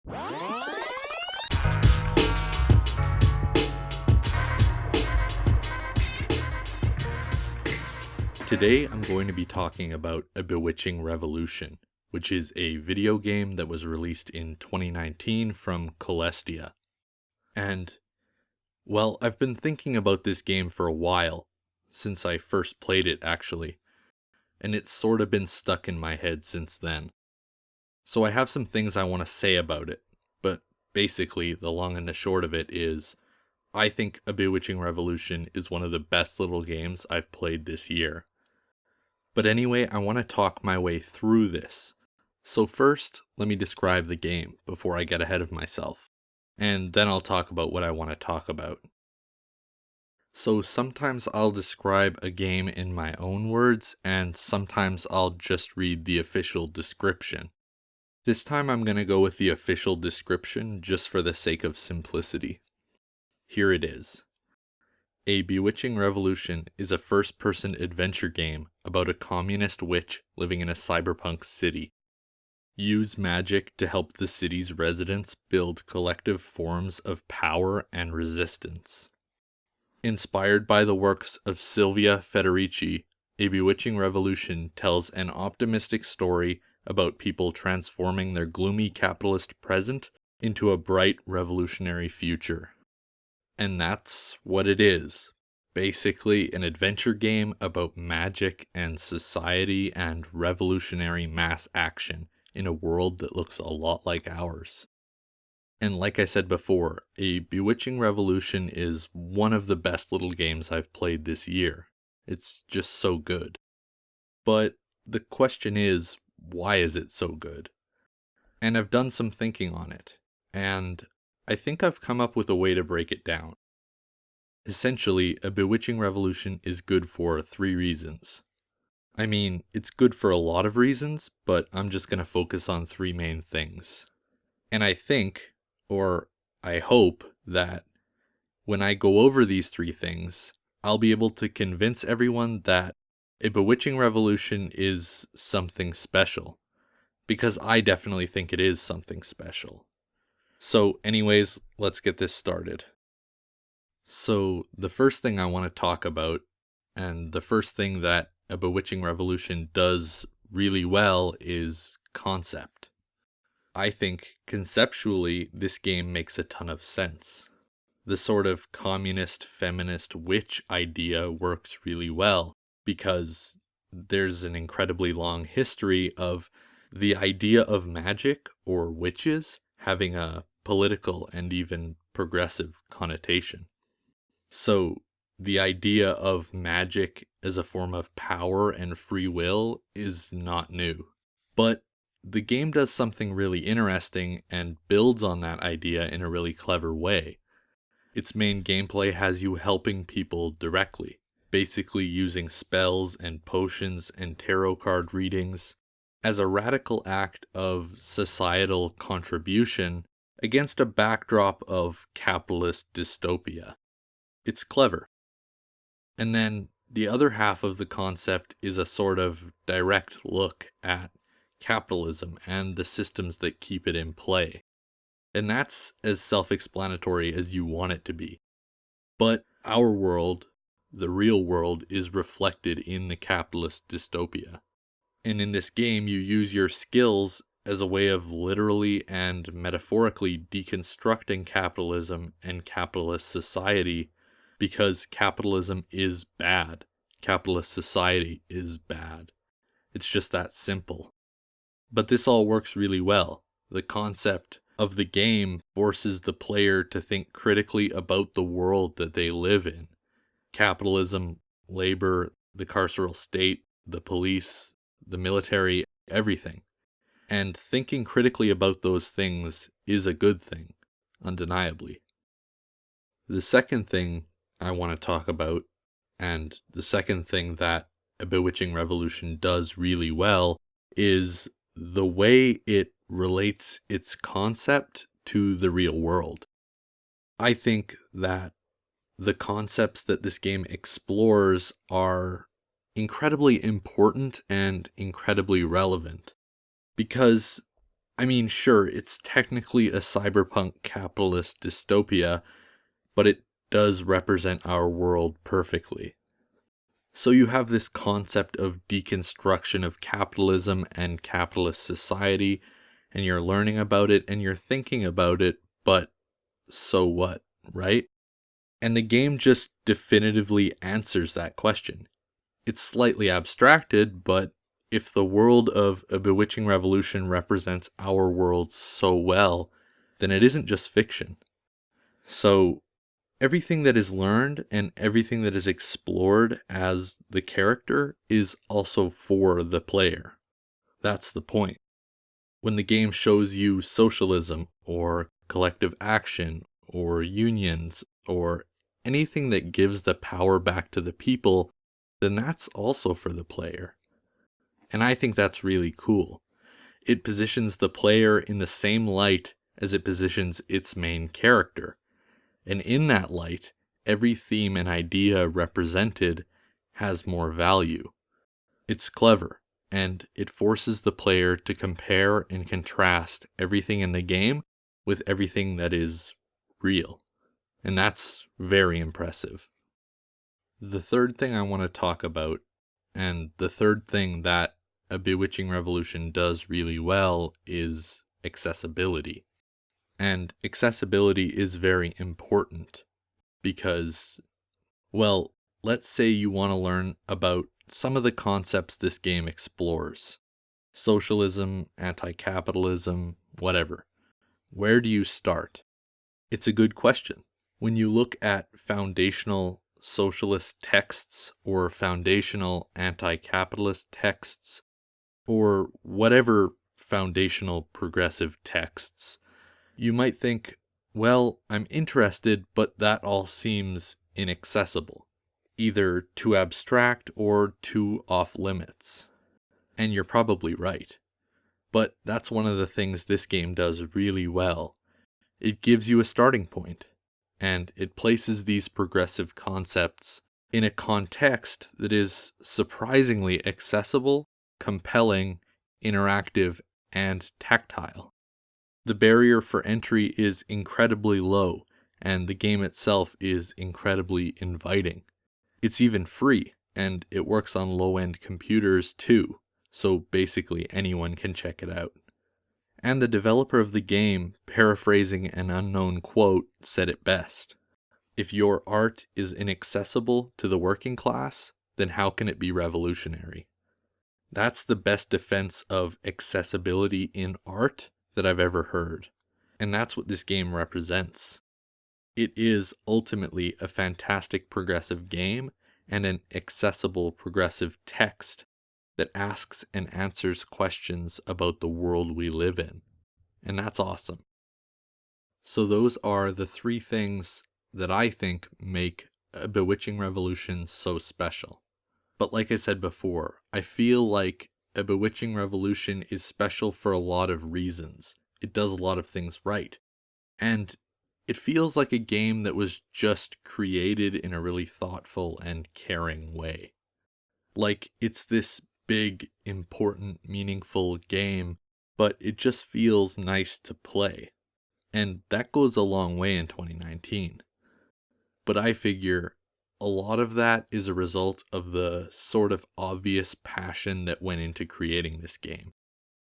Today I'm going to be talking about A Bewitching Revolution, which is a video game that was released in 2019 from Colestia. And, well, I've been thinking about this game for a while, since I first played it actually, and it's sort of been stuck in my head since then. So I have some things I want to say about it, but basically the long and the short of it is, I think A Bewitching Revolution is one of the best little games I've played this year. But anyway, I want to talk my way through this. So first, let me describe the game before I get ahead of myself. And then I'll talk about what I want to talk about. So sometimes I'll describe a game in my own words, and sometimes I'll just read the official description. This time I'm going to go with the official description just for the sake of simplicity. Here it is. A Bewitching Revolution is a first-person adventure game about a communist witch living in a cyberpunk city. Use magic to help the city's residents build collective forms of power and resistance. Inspired by the works of Silvia Federici, A Bewitching Revolution tells an optimistic story about people transforming their gloomy capitalist present into a bright revolutionary future. And that's what it is. Basically an adventure game about magic and society and revolutionary mass action in a world that looks a lot like ours. And like I said before, A Bewitching Revolution is one of the best little games I've played this year. It's just so good. But the question is, why is it so good? And I've done some thinking on it, and I think I've come up with a way to break it down. Essentially, A Bewitching Revolution is good for 3 reasons. I mean, it's good for a lot of reasons, but I'm just going to focus on 3 main things. And I think, or I hope, that when I go over these 3 things, I'll be able to convince everyone that A Bewitching Revolution is something special. Because I definitely think it is something special. So anyways, let's get this started. So the first thing I want to talk about, and the first thing that A Bewitching Revolution does really well, is concept. I think conceptually this game makes a ton of sense. The sort of communist feminist witch idea works really well because there's an incredibly long history of the idea of magic or witches having a political and even progressive connotation. So the idea of magic as a form of power and free will is not new. But the game does something really interesting and builds on that idea in a really clever way. Its main gameplay has you helping people directly, basically using spells and potions and tarot card readings as a radical act of societal contribution against a backdrop of capitalist dystopia. It's clever. And then the other half of the concept is a sort of direct look at capitalism and the systems that keep it in play. And that's as self-explanatory as you want it to be. But our world, the real world, is reflected in the capitalist dystopia. And in this game, you use your skills as a way of literally and metaphorically deconstructing capitalism and capitalist society, because capitalism is bad. Capitalist society is bad. It's just that simple. But this all works really well. The concept of the game forces the player to think critically about the world that they live in. Capitalism, labor, the carceral state, the police, the military, everything. And thinking critically about those things is a good thing, undeniably. The second thing I want to talk about, and the second thing that A Bewitching Revolution does really well, is the way it relates its concept to the real world. I think that the concepts that this game explores are incredibly important and incredibly relevant, because I mean, sure, it's technically a cyberpunk capitalist dystopia, but it does represent our world perfectly. So you have this concept of deconstruction of capitalism and capitalist society, and you're learning about it and you're thinking about it, but so what, right? And the game just definitively answers that question. It's slightly abstracted, but if the world of A Bewitching Revolution represents our world so well, then it isn't just fiction. So everything that is learned and everything that is explored as the character is also for the player. That's the point. When the game shows you socialism or collective action or unions or anything that gives the power back to the people, then that's also for the player. And I think that's really cool. It positions the player in the same light as it positions its main character. And in that light, every theme and idea represented has more value. It's clever, and it forces the player to compare and contrast everything in the game with everything that is real. And that's very impressive. The third thing I want to talk about, and the third thing that A Bewitching Revolution does really well, is accessibility. And accessibility is very important because, well, let's say you want to learn about some of the concepts this game explores. Socialism, anti-capitalism, whatever. Where do you start? It's a good question. When you look at foundational socialist texts or foundational anti-capitalist texts or whatever foundational progressive texts, you might think, well, I'm interested, but that all seems inaccessible, either too abstract or too off limits. And you're probably right. But that's one of the things this game does really well. It gives you a starting point, and it places these progressive concepts in a context that is surprisingly accessible, compelling, interactive, and tactile. The barrier for entry is incredibly low, and the game itself is incredibly inviting. It's even free, and it works on low-end computers too, so basically anyone can check it out. And the developer of the game, paraphrasing an unknown quote, said it best. If your art is inaccessible to the working class, then how can it be revolutionary? That's the best defense of accessibility in art that I've ever heard. And that's what this game represents. It is ultimately a fantastic progressive game and an accessible progressive text that asks and answers questions about the world we live in. And that's awesome. So those are the three things that I think make A Bewitching Revolution so special. But like I said before, I feel like A Bewitching Revolution is special for a lot of reasons. It does a lot of things right. And it feels like a game that was just created in a really thoughtful and caring way. Like it's this big, important, meaningful game, but it just feels nice to play. And that goes a long way in 2019. But I figure a lot of that is a result of the sort of obvious passion that went into creating this game.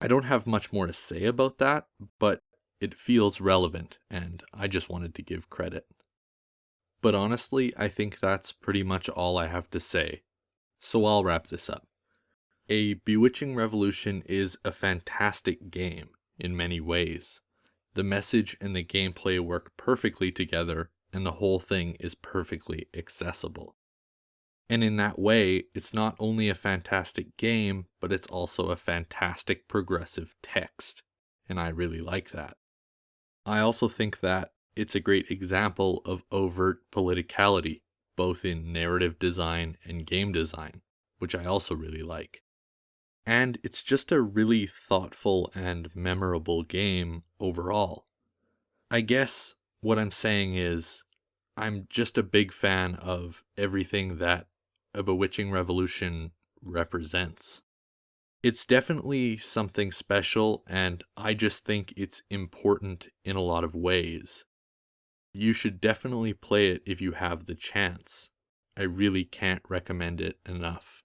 I don't have much more to say about that, but it feels relevant, and I just wanted to give credit. But honestly, I think that's pretty much all I have to say. So I'll wrap this up. A Bewitching Revolution is a fantastic game in many ways. The message and the gameplay work perfectly together, and the whole thing is perfectly accessible. And in that way, it's not only a fantastic game, but it's also a fantastic progressive text. And I really like that. I also think that it's a great example of overt politicality, both in narrative design and game design, which I also really like. And it's just a really thoughtful and memorable game overall. I guess what I'm saying is, I'm just a big fan of everything that A Bewitching Revolution represents. It's definitely something special, and I just think it's important in a lot of ways. You should definitely play it if you have the chance. I really can't recommend it enough.